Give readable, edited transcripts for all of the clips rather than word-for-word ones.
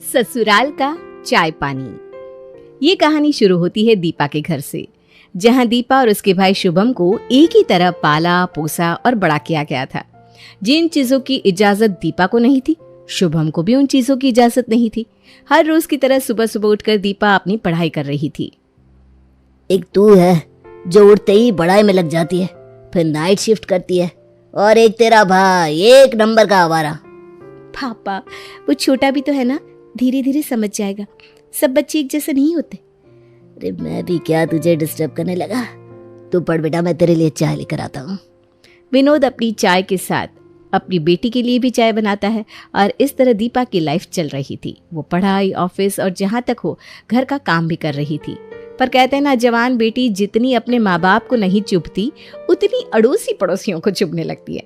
ससुराल का चाय पानी। ये कहानी शुरू होती है दीपा के घर से, जहां दीपा और उसके भाई शुभम को एक ही तरह पाला पोसा और बड़ा किया गया था। जिन चीजों की इजाजत दीपा को नहीं थी, शुभम को भी उन चीजों की इजाजत नहीं थी। हर रोज की तरह सुबह सुबह उठकर दीपा अपनी पढ़ाई कर रही थी। एक तू है जो उठते ही पढ़ाई में लग जाती है, फिर नाइट शिफ्ट करती है, और एक तेरा भाई एक नंबर का आवारा। पापा, वो छोटा भी तो है ना, धीरे धीरे समझ जाएगा। सब बच्चे एक जैसे नहीं होते। अरे मैं भी क्या तुझे डिस्टर्ब करने लगा? तू पढ़ बेटा, मैं तेरे लिए चाय लेकर आता हूँ। विनोद अपनी चाय के साथ अपनी बेटी के लिए भी चाय बनाता है और इस तरह दीपा की लाइफ चल रही थी। वो पढ़ाई, ऑफिस और जहाँ तक हो घर का काम भी कर रही थी। पर कहते हैं ना, जवान बेटी जितनी अपने माँ बाप को नहीं चुभती, उतनी अड़ोसी पड़ोसियों को चुभने लगती है।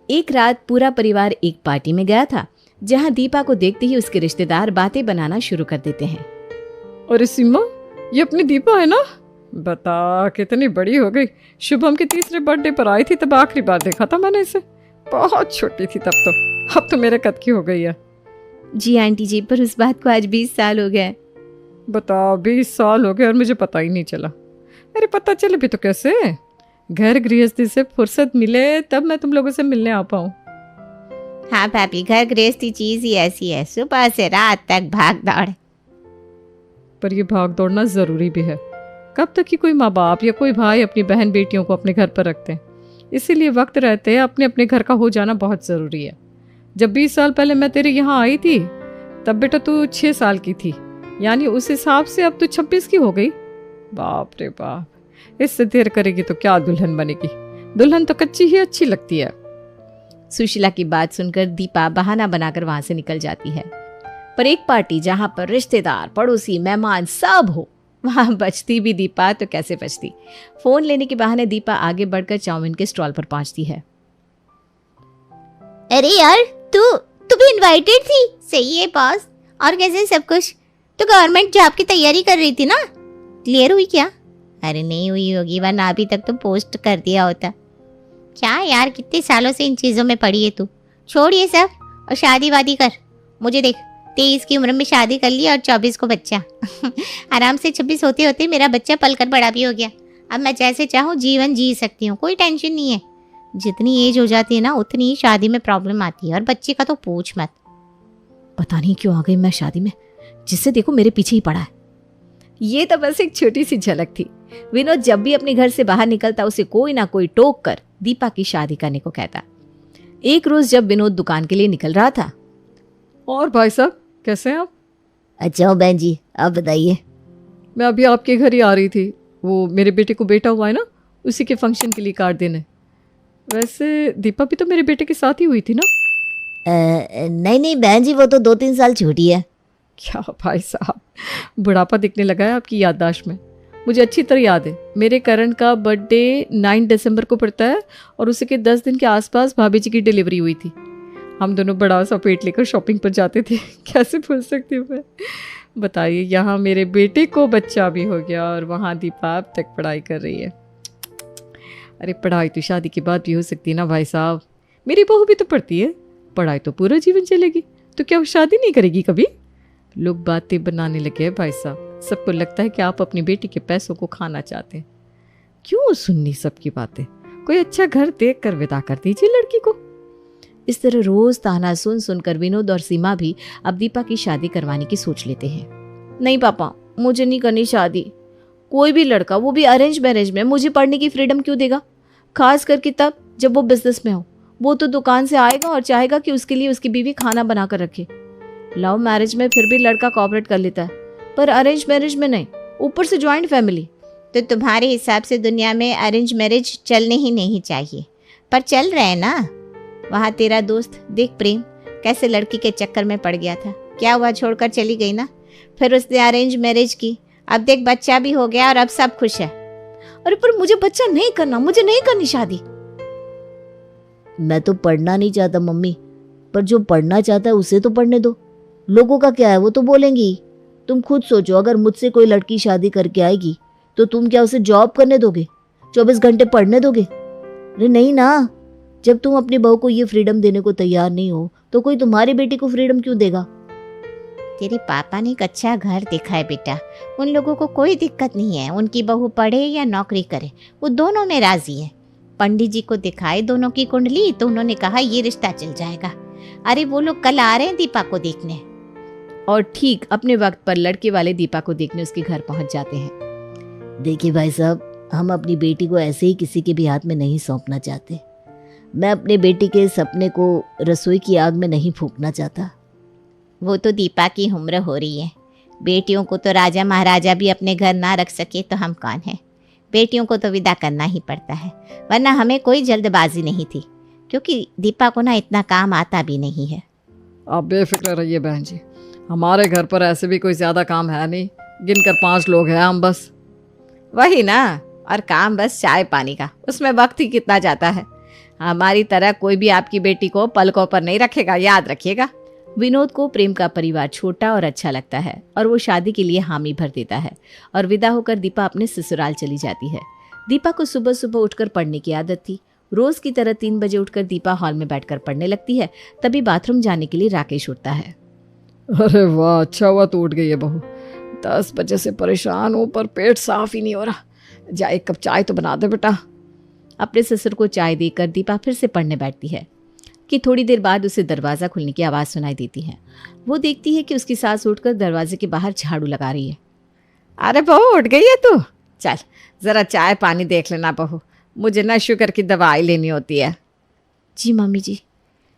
एक रात पूरा परिवार एक पार्टी में गया था, जहाँ दीपा को देखते ही उसके रिश्तेदार बातें बनाना शुरू कर देते हैं। अरे सीमा, ये अपनी दीपा है ना? बता कितनी बड़ी हो गई। शुभम के तीसरे बर्थडे पर आई थी, तब आखिरी बार देखा था मैंने इसे। बहुत छोटी थी तब तो, अब तो मेरे कद की हो गई है। जी आंटी जी, पर उस बात को आज 20 साल हो गए। बता, 20 साल हो गए और मुझे पता ही नहीं चला। अरे पता चले भी तो कैसे? घर गृहस्थी से फुर्सत मिले तब मैं तुम लोगों से मिलने आ पाऊँ। हाँ भाभी, घर गृहस्थी चीज ही ऐसी है, सुबह से रात तक भाग दौड़। पर ये भाग दौड़ना जरूरी भी है। कब तक कि कोई माँ बाप या कोई भाई अपनी बहन बेटियों को अपने घर पर रखते हैं। इसीलिए वक्त रहते अपने अपने घर का हो जाना बहुत ज़रूरी है। जब 20 साल पहले मैं तेरे यहाँ आई थी, तब बेटा तू 6 साल की थी, यानी उस हिसाब से अब तू 26 की हो गई। बाप रे बाप, इससे देर करेगी तो क्या दुल्हन बनेगी? दुल्हन तो कच्ची ही अच्छी लगती है। सुशीला की बात सुनकर दीपा बहाना बनाकर वहां से निकल जाती है। पर एक पार्टी जहां पर रिश्तेदार, पड़ोसी, मेहमान सब हो, वहां बचती भी दीपा तो कैसे बचती। फोन लेने के बहाने दीपा आगे बढ़कर चाउमीन के स्टॉल पर पहुंचती है। अरे यार, तू भी इनवाइटेड थी? सही है बॉस। और कैसे सब कुछ? तो गवर्नमेंट जॉब की तैयारी कर रही थी ना, क्लियर हुई क्या? अरे नहीं हुई होगी, वरना अभी तक तो पोस्ट कर दिया होता। क्या यार, कितने सालों से इन चीजों में पड़ी है तू। छोड़ ये सब और शादी वादी कर। मुझे देख, 23 की उम्र में शादी कर ली और 24 को बच्चा। आराम से 26 होते होते मेरा बच्चा पलकर बड़ा भी हो गया। अब मैं जैसे चाहूँ जीवन जी सकती हूँ, कोई टेंशन नहीं है। जितनी एज हो जाती है ना, उतनी ही शादी में प्रॉब्लम आती है, और बच्चे का तो पूछ मत। पता नहीं क्यों आ गई मैं शादी में, जिससे देखो मेरे पीछे ही पड़ा है। ये तो बस एक छोटी सी झलक थी। विनोद जब भी अपने घर से बाहर निकलता, उसे कोई ना कोई टोक कर दीपा की शादी करने को कहता। एक रोज जब विनोद दुकान के लिए निकल रहा था। और भाई साहब, कैसे हैं आप? अच्छा हो बहन जी, आप बताइए। मैं अभी आपके घर ही आ रही थी। वो मेरे बेटे को बेटा हुआ है ना, उसी के फंक्शन के लिए कार्ड देने। वैसे दीपा भी तो मेरे बेटे के साथ ही हुई थी ना? नहीं बहन जी, वो तो 2-3 साल छोटी है। क्या भाई साहब, बुढ़ापा दिखने लगा है आपकी याददाश्त में। मुझे अच्छी तरह याद है, मेरे करण का बर्थडे 9 दिसंबर को पड़ता है और उसी के 10 दिन के आसपास भाभी जी की डिलीवरी हुई थी। हम दोनों बड़ा सा पेट लेकर शॉपिंग पर जाते थे। कैसे भूल सकती हूँ मैं? बताइए, यहाँ मेरे बेटे को बच्चा भी हो गया और वहाँ दीपा अब तक पढ़ाई कर रही है। अरे पढ़ाई तो शादी के बाद भी हो सकती है ना भाई साहब। मेरी बहू भी तो पढ़ती है, पढ़ाई तो पूरा जीवन चलेगी, तो क्या वो शादी नहीं करेगी कभी? लोग बातें बनाने लगे हैं भाई साहब। सबको लगता है कि आप अपनी बेटी के पैसों को खाना चाहते हैं। क्यों सुननी सबकी बातें? कोई अच्छा घर देख कर विदा कर दीजिए लड़की को। इस तरह रोज ताना सुन सुनकर विनोद और सीमा भी अब दीपा की शादी करवाने की सोच लेते हैं। नहीं पापा, मुझे नहीं करनी शादी। कोई भी लड़का, वो भी अरेंज मैरिज में, मुझे पढ़ने की फ्रीडम क्यों देगा? खास करके तब जब वो बिजनेस में हो। वो तो दुकान से आएगा और चाहेगा कि उसके लिए उसकी बीवी खाना बना कर रखे। लव मैरिज में फिर भी लड़का कोऑपरेट कर लेता है, पर अरेंज मैरिज में नहीं, ऊपर से ज्वाइंट फैमिली। तो तुम्हारे हिसाब से दुनिया में अरेंज मैरिज चलने ही नहीं चाहिए, पर चल रहे हैं ना। वहाँ तेरा दोस्त देख प्रेम कैसे लड़की के चक्कर में पड़ गया था। क्या हुआ, छोड़कर चली गई ना। फिर उसने अरेंज मैरिज की, अब देख बच्चा भी हो गया और अब सब खुश है। अरे पर मुझे बच्चा नहीं करना, मुझे नहीं करनी शादी। मैं तो पढ़ना नहीं चाहता मम्मी, पर जो पढ़ना चाहता है उसे तो पढ़ने दो। लोगों का क्या है, वो तो बोलेंगी। तुम खुद सोचो, अगर मुझसे कोई लड़की शादी करके आएगी तो तुम क्या उसे जॉब करने दोगे? 24 घंटे पढ़ने दोगे? अरे नहीं ना। जब तुम अपनी बहू को ये फ्रीडम देने को तैयार नहीं हो, तो कोई तुम्हारी बेटी को फ्रीडम क्यों देगा? तेरे पापा ने एक अच्छा घर देखा है बेटा। उन लोगों को कोई दिक्कत नहीं है, उनकी बहू पढ़े या नौकरी करे, वो दोनों में राजी है। पंडित जी को दिखाए दोनों की कुंडली तो उन्होंने कहा ये रिश्ता चल जाएगा। अरे वो लोग कल आ रहे हैं दीपा को देखने। और ठीक अपने वक्त पर लड़के वाले दीपा को देखने उसके घर पहुंच जाते हैं। देखिए भाई साहब, हम अपनी बेटी को ऐसे ही किसी के भी हाथ में नहीं सौंपना चाहते। मैं अपने बेटी के सपने को रसोई की आग में नहीं फूंकना चाहता। वो तो दीपा की उम्र हो रही है। बेटियों को तो राजा महाराजा भी अपने घर ना रख सके तो हम कौन हैं। बेटियों को तो विदा करना ही पड़ता है, वरना हमें कोई जल्दबाजी नहीं थी, क्योंकि दीपा को ना इतना काम आता भी नहीं है। आप बेफिक्र रहिए बहन जी, हमारे घर पर ऐसे भी कोई ज़्यादा काम है नहीं, गिनकर 5 लोग हैं हम बस। वही ना, और काम बस चाय पानी का, उसमें वक्त ही कितना जाता है। हमारी तरह कोई भी आपकी बेटी को पलकों पर नहीं रखेगा, याद रखिएगा। विनोद को प्रेम का परिवार छोटा और अच्छा लगता है और वो शादी के लिए हामी भर देता है और विदा होकर दीपा अपने ससुराल चली जाती है। दीपा को सुबह सुबह उठकर पढ़ने की आदत थी। रोज की तरह 3 बजे उठकर दीपा हॉल में बैठकर पढ़ने लगती है। तभी बाथरूम जाने के लिए राकेश उठता है। अरे वाह, अच्छा हुआ तो उठ गई है बहू। 10 बजे से परेशान हूँ पर पेट साफ ही नहीं हो रहा। जा 1 कप चाय तो बना दे बेटा। अपने ससुर को चाय देकर दीपा फिर से पढ़ने बैठती है कि थोड़ी देर बाद उसे दरवाज़ा खुलने की आवाज़ सुनाई देती है। वो देखती है कि उसकी सास उठकर दरवाजे के बाहर झाड़ू लगा रही है। अरे बहू उठ गई है तू? चल ज़रा चाय पानी देख लेना बहू, मुझे ना शुगर की दवाई लेनी होती है। जी मम्मी जी।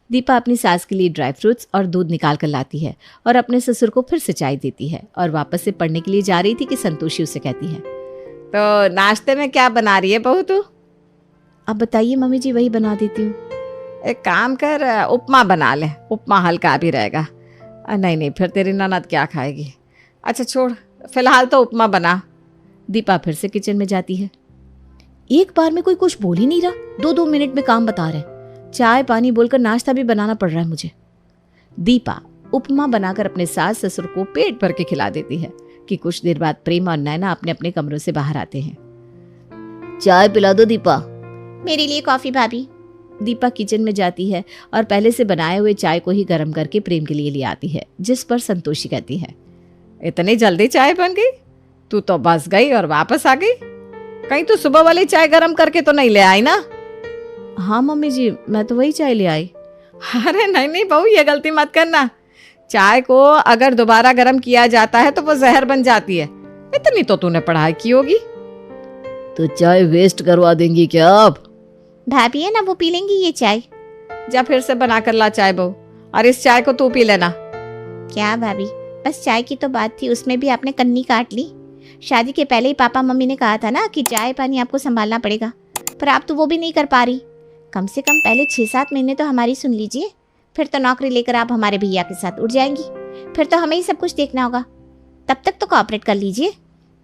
दीपा अपनी सास के लिए ड्राई फ्रूट्स और दूध निकाल कर लाती है और अपने ससुर को फिर से चाय देती है और वापस से पढ़ने के लिए जा रही थी कि संतोषी उसे कहती है, तो नाश्ते में क्या बना रही है बहू तू? अब बताइए मम्मी जी, वही बना देती हूँ। एक काम कर, उपमा बना ले, उपमा हल्का भी रहेगा। नहीं फिर तेरी ननद क्या खाएगी। अच्छा छोड़, फिलहाल तो उपमा बना। दीपा फिर से किचन में जाती है। एक बार में कोई कुछ बोल ही नहीं रहा, 2-2 मिनट में काम बता रहे हैं। चाय पानी बोलकर नाश्ता भी बनाना पड़ रहा है मुझे। दीपा उपमा बनाकर अपने सास ससुर को पेट भर के खिला देती है कि कुछ देर बाद प्रेम और नैना अपने अपने कमरों से बाहर आते हैं। चाय पिला दो दीपा। मेरे लिए कॉफी भाभी। दीपा किचन में जाती है और पहले से बनाए हुए चाय को ही गर्म करके प्रेम के लिए ले आती है, जिस पर संतोषी कहती है, इतनी जल्दी चाय बन गई? तू तो बस गई और वापस आ गई। कहीं तू सुबह वाली चाय गर्म करके तो नहीं ले आई ना? हाँ मम्मी जी, मैं तो वही चाय ले आई। अरे नहीं बहू, ये गलती मत करना। चाय को अगर दोबारा गर्म किया जाता है तो वो जहर बन जाती है। इतनी तो तूने पढ़ाई की होगी। तो चाय वेस्ट करवा देंगी क्या आप? भाभी है ना, वो पी लेंगी ये चाय। जा फिर से बना कर ला चाय बहू, और इस चाय को तू पी लेना। क्या भाभी, बस चाय की तो बात थी, उसमें भी आपने कन्नी काट ली। शादी के पहले ही पापा मम्मी ने कहा था ना कि चाय पानी आपको संभालना पड़ेगा, पर आप तो वो भी नहीं कर पा रही। कम से कम पहले 6-7 महीने तो हमारी सुन लीजिए, फिर तो नौकरी लेकर आप हमारे भैया के साथ उठ जाएंगी, फिर तो हमें ही सब कुछ देखना होगा। तब तक तो कोऑपरेट कर लीजिए।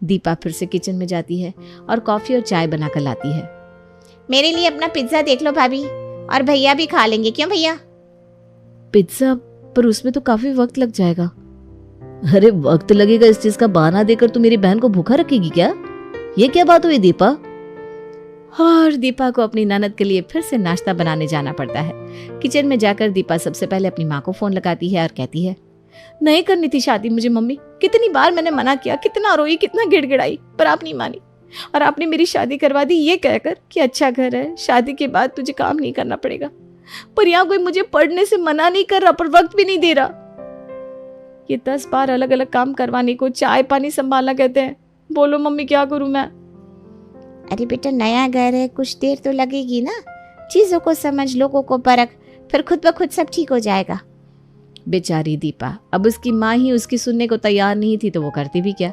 दीपा फिर से किचन में जाती है और कॉफी और चाय बनाकर लाती है। मेरे लिए अपना पिज्जा देख लो भाभी, और भैया भी खा लेंगे। क्यों भैया? पिज्जा? पर उसमें तो काफी वक्त लग जाएगा। अरे वक्त लगेगा इस चीज का बहाना देकर तू मेरी बहन को भूखा रखेगी क्या? ये क्या बात हुई दीपा? और दीपा को अपनी ननद के लिए फिर से नाश्ता बनाने जाना पड़ता है। किचन में जाकर दीपा सबसे पहले अपनी माँ को फोन लगाती है और कहती है, नहीं करनी थी शादी मुझे मम्मी। कितनी बार मैंने मना किया, कितना रोई, कितना गिड़गिड़ाई, पर आप नहीं मानी और आपने मेरी शादी करवा दी ये कहकर कि अच्छा घर है, शादी के बाद तुझे काम नहीं करना पड़ेगा। पर यहाँ कोई मुझे पढ़ने से मना नहीं कर रहा, पर वक्त भी नहीं दे रहा। ये 10 बार अलग अलग काम करवाने को चाय पानी संभालना कहते हैं। बोलो मम्मी, क्या करूं मैं? अरे बेटा, नया घर है, कुछ देर तो लगेगी ना। चीजों को समझ, लोगों को परख, फिर खुद ब खुद सब ठीक हो जाएगा। बेचारी दीपा, अब उसकी माँ ही उसकी सुनने को तैयार नहीं थी तो वो करती भी क्या।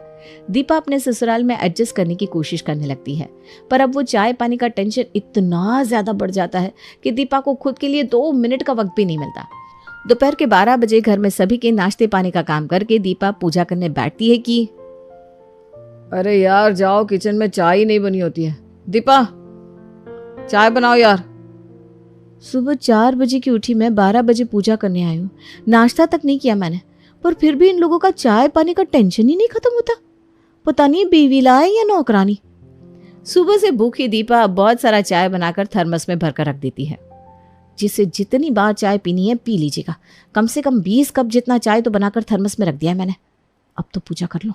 दीपा अपने ससुराल में एडजस्ट करने की कोशिश करने लगती है, पर अब वो चाय पानी का टेंशन इतना ज्यादा बढ़ जाता है कि दीपा को खुद के लिए 2 मिनट का वक्त भी नहीं मिलता। दोपहर के 12 बजे घर में सभी के नाश्ते पानी का काम करके दीपा पूजा करने बैठती है कि अरे यार जाओ, किचन में चाय ही नहीं बनी होती है। दीपा चाय बनाओ यार। सुबह 4 बजे की उठी मैं, 12 बजे पूजा करने आई हूँ। नाश्ता तक नहीं किया मैंने, पर फिर भी इन लोगों का चाय पानी का टेंशन ही नहीं खत्म होता। पता नहीं बीवी लाए या नौकरानी। सुबह से भूखी दीपा बहुत सारा चाय बनाकर थर्मस में भरकर रख देती है। जिसे जितनी बार चाय पीनी है पी लीजिएगा। कम से कम 20 कप जितना चाय तो बनाकर थर्मस में रख दिया है मैंने। अब तो पूजा कर लो।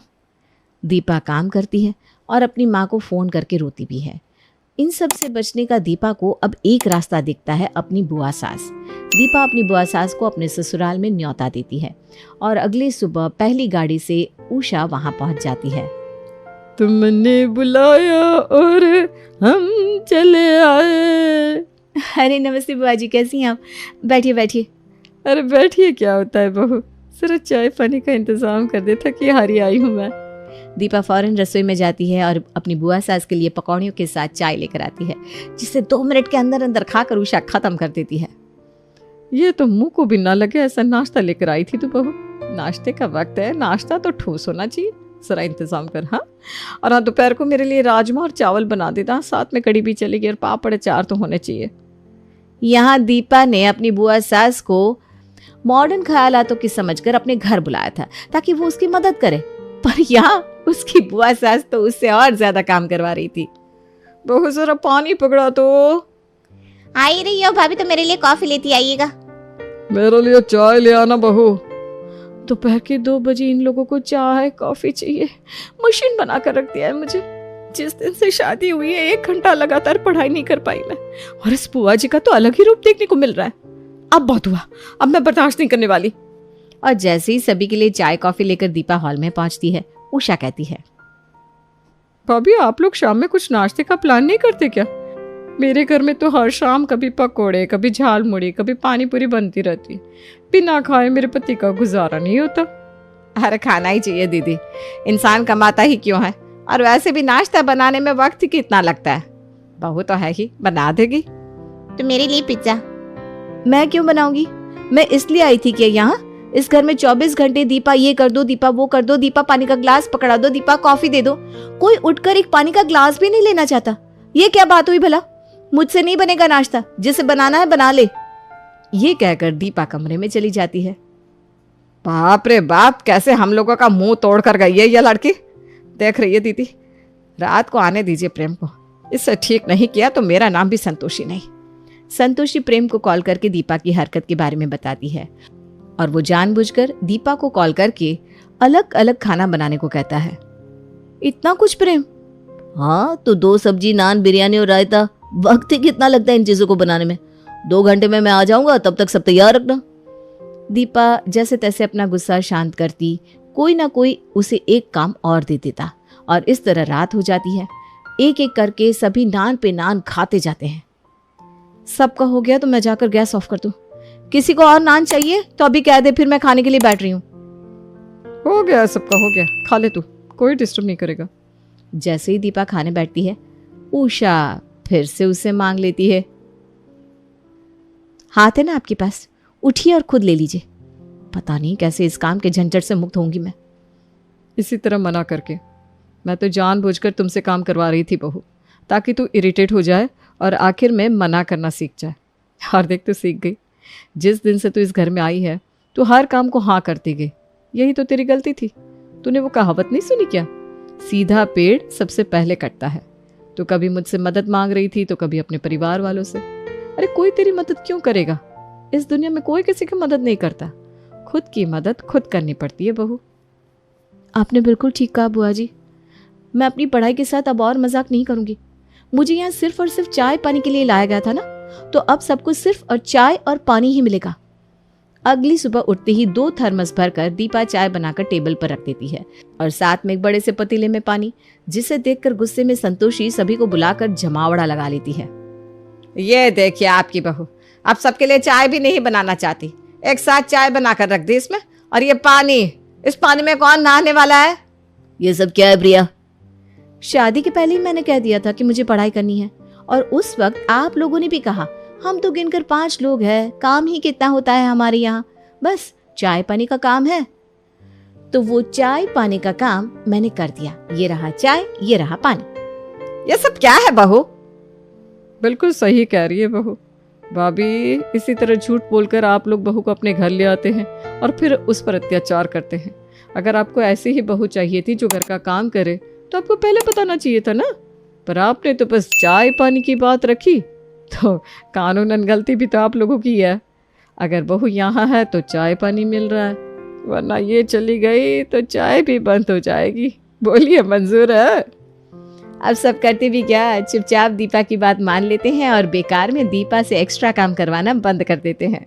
दीपा काम करती है और अपनी माँ को फ़ोन करके रोती भी है। इन सब से बचने का दीपा को अब एक रास्ता दिखता है, अपनी बुआ सास। दीपा अपनी बुआ सास को अपने ससुराल में न्योता देती है और अगली सुबह पहली गाड़ी से उषा वहां पहुंच जाती है। तुमने बुलाया और हम चले आए। अरे नमस्ते बुआ जी, कैसी हैं आप? बैठिए बैठिए। अरे बैठिए, क्या होता है बहू, जरा चाय पानी का इंतजाम कर दे, थकी हारी आई हूँ मैं। दीपा फौरन रसोई में जाती है और अपनी बुआ सास के लिए पकौड़ियों के साथ चाय लेकर आती है, जिसे 2 मिनट के अंदर अंदर खाकर उषा खत्म कर देती है। ये तो मुंह को भी ना लगे ऐसा नाश्ता लेकर आई थी तू बहू। नाश्ते का वक्त है, नाश्ता तो ठोस होना चाहिए, जरा इंतजाम कर। हाँ, और हाँ दोपहर को मेरे लिए राजमा और चावल बना देता, साथ में कड़ी भी चलेगी और पापड़ अचार तो होने चाहिए। यहाँ दीपा ने अपनी बुआ सास को मॉडर्न ख्यालातों की समझकर अपने घर बुलाया था ताकि वो उसकी मदद करे, पर यहाँ उसकी बुआ सास तो उससे और ज्यादा काम करवा रही थी। बहू जरा पानी पकड़ा तो। आई रही हो भाभी, तो मेरे लिए कॉफी लेती आइएगा। मेरे लिए चाय ले आना बहू। दोपहर के 2 बजे इन लोगों को चाय कॉफी चाहिए। मशीन बना कर रख दिया है मुझे। जिस दिन से शादी हुई है 1 घंटा लगातार पढ़ाई नहीं कर पाई मैं, और इस बुआ जी का तो अलग ही रूप देखने को मिल रहा है। अब बहुत हुआ, अब मैं बर्दाश्त नहीं करने वाली। और जैसे ही सभी के लिए चाय कॉफी लेकर दीपा हॉल में पहुंचती है, उषा कहती है, भाभी आप लोग शाम में कुछ नाश्ते का प्लान नहीं करते क्या? मेरे घर में तो हर शाम कभी पकोड़े, कभी झाल मुड़ी, कभी पानी पूरी बनती रहती है। बिना खाए मेरे पति का गुजारा नहीं होता। अरे खाना ही चाहिए दीदी, इंसान कमाता ही क्यों है, और वैसे भी नाश्ता बनाने में वक्त ही कितना लगता है। बहू तो है ही, बना देगी। तो मेरे लिए पिज्जा। मैं क्यों बनाऊंगी? मैं इसलिए आई थी कि यहाँ इस घर में 24 घंटे दीपा ये कर दो, दीपा वो कर दो, दीपा पानी का ग्लास पकड़ा दो, दीपा कॉफी दे दो। कोई उठकर एक पानी का ग्लास भी नहीं लेना चाहता। ये क्या बात हुई भला? मुझसे नहीं बनेगा नाश्ता, जिसे बनाना है बना ले। ये कहकर दीपा कमरे में चली जाती है। बाप रे बाप, कैसे हम लोगों का मुंह तोड़ कर गई है ये लड़की। देख रही है दीदी, रात को आने दीजिए प्रेम को, इससे ठीक नहीं किया तो मेरा नाम भी संतोषी नहीं। संतोषी प्रेम को कॉल करके दीपा की हरकत के बारे में बताती है और वो जानबूझकर दीपा को कॉल करके अलग अलग खाना बनाने को कहता है। इतना कुछ प्रेम? हाँ तो 2 सब्जी, नान, बिरयानी और रायता। वक्त ही कितना लगता है इन चीजों को बनाने में। 2 घंटे में मैं आ जाऊंगा, तब तक सब तैयार रखना। दीपा जैसे तैसे अपना गुस्सा शांत करती, कोई ना कोई उसे एक काम और दे देता और इस तरह रात हो जाती है। एक एक करके सभी नान पे नान खाते जाते हैं। सबका हो गया तो मैं जाकर गैस ऑफ कर दूं। किसी को और नान चाहिए तो अभी कह दे, फिर मैं खाने के लिए बैठ रही हूँ। हो गया, सबका हो गया, खा ले तू, कोई डिस्टर्ब नहीं करेगा। जैसे ही दीपा खाने बैठती है, उषा फिर से उसे मांग लेती है। हाथ है ना आपके पास, उठिए और खुद ले लीजिए। पता नहीं कैसे इस काम के झंझट से मुक्त होंगी मैं। इसी तरह मना करके। मैं तो जानबूझकर तुमसे काम करवा रही थी बहू, ताकि तू इरिटेट हो जाए और आखिर में मना करना सीख जाए। और देख तू सीख गई। जिस दिन से तू इस घर में आई है, तू हर काम को हाँ करती गई। यही तो तेरी गलती थी। तूने वो कहावत नहीं सुनी क्या, सीधा पेड़ सबसे पहले कटता है। तो कभी मुझसे मदद मांग रही थी तो कभी अपने परिवार वालों से। अरे कोई तेरी मदद क्यों करेगा? इस दुनिया में कोई किसी की मदद नहीं करता। खुद की मदद खुद करनी पड़ती है बहू। आपने बिल्कुल ठीक कहा बुआ जी। मैं अपनी पढ़ाई के साथ अब और मजाक नहीं करूंगी। मुझे यहाँ सिर्फ और सिर्फ चाय पानी के लिए लाया गया था ना, तो अब सबको सिर्फ और चाय और पानी ही मिलेगा। अगली सुबह उठते ही 2 थर्मस भरकर दीपा चाय बनाकर टेबल पर रख देती है और साथ में एक बड़े से पतीले में पानी, जिसे देखकर गुस्से में संतोषी सभी को बुलाकर जमावड़ा लगा लेती है। ये देखिए आपकी बहू, अब सबके लिए चाय भी नहीं बनाना चाहती। एक साथ चाय बनाकर रख दी इसमें, और ये पानी, इस पानी में कौन नहाने वाला है? ये सब क्या है प्रिया? शादी के पहले ही मैंने कह दिया था कि मुझे पढ़ाई करनी है, और उस वक्त आप लोगों ने भी कहा हम तो गिनकर 5 लोग हैं, काम ही कितना होता है हमारे यहाँ, बस चाय पानी का काम है। तो वो चाय पानी का काम मैंने कर दिया। ये रहा चाय, ये रहा पानी। ये सब क्या है बहू? बिल्कुल सही कह रही है बहू। भाभी, इसी तरह झूठ बोलकर आप लोग बहू को अपने घर ले आते हैं और फिर उस पर अत्याचार करते हैं। अगर आपको ऐसी ही बहू चाहिए थी जो घर का काम करे, तो आपको पहले बताना चाहिए था ना। पर आपने तो बस चाय पानी की बात रखी तो कानूनन गलती भी तो आप लोगों की है। अगर बहू यहाँ है तो चाय पानी मिल रहा है, वरना ये चली गई तो चाय भी बंद हो जाएगी। बोलिए मंजूर है? अब सब करते भी क्या, चुपचाप दीपा की बात मान लेते हैं और बेकार में दीपा से एक्स्ट्रा काम करवाना बंद कर देते हैं।